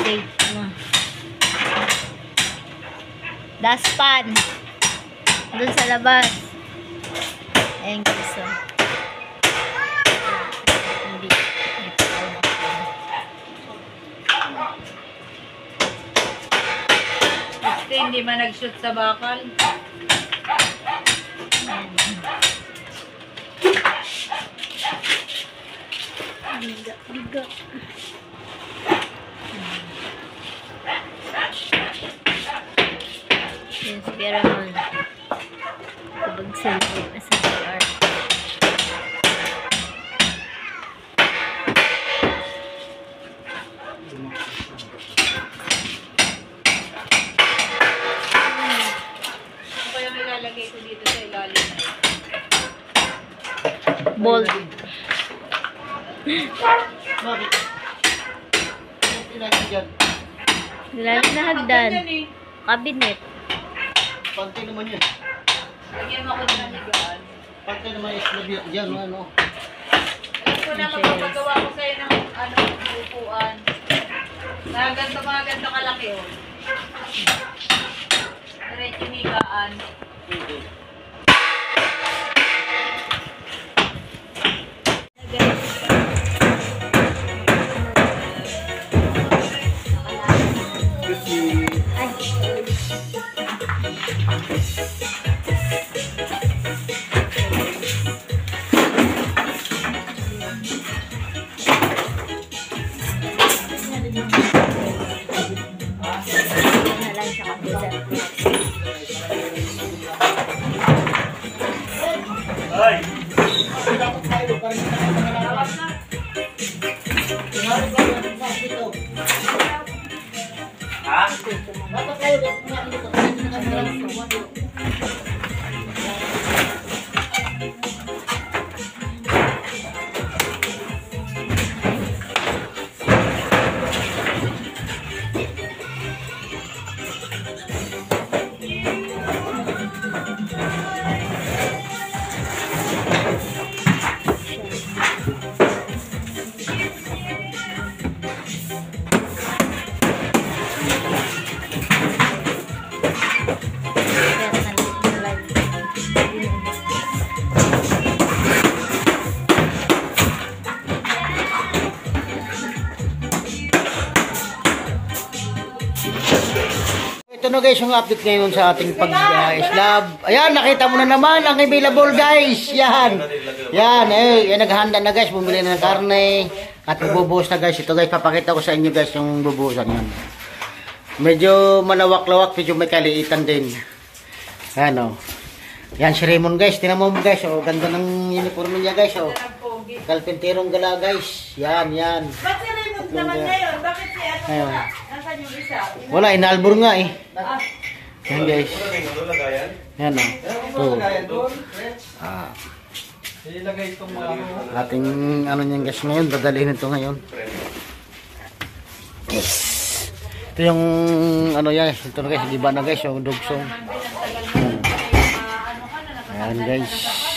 plate. Ano? Dustpan. Doon sa labas. Ayan guys. So. Hindi man nag-shoot sa bakal. Biga. Yan si Piramon. Kabagsan ko sa CR. Ano kaya ilalagay ko dito sa ilalim? Bolt. Bakit? Pinagin dyan. Nilalim na hagdan. Cabinet. Pantay naman yan. Lagyan mo ako ng higaan. Pantay naman yung slab dyan, ano. Alam ko na magpapagawa ko sa'yo ng upuan. Na mga ganito kalaki, oh. Diretso yung higaan. Ito na guys yung update ngayon sa ating pag-slab. Ayan, nakita mo na naman ang available guys. Yan. Yan, yan naghahanda na guys. Bumili na ng karne. At bubuhos na guys. Ito guys, papakita ko sa inyo guys yung bubuhusan yan. Medyo malawak-lawak, medyo may kaliitan din. Ayan o. Yan si Raymond guys. Tinan mo guys. O, ganda ng uniform niya guys. O. Kalpenterong gala guys. Yan, yan. Bakit si Raymond naman ngayon? Bakit si ano wala? Nasaan yung isa? Wala, inalbor nga eh. Yan guys. Yan o. Ito. Ating ano niyan guys ngayon. Dadalhin ito ngayon. Ito yung ano yan. Ito na guys. Iba na guys. Yung dugsong. Ayan guys.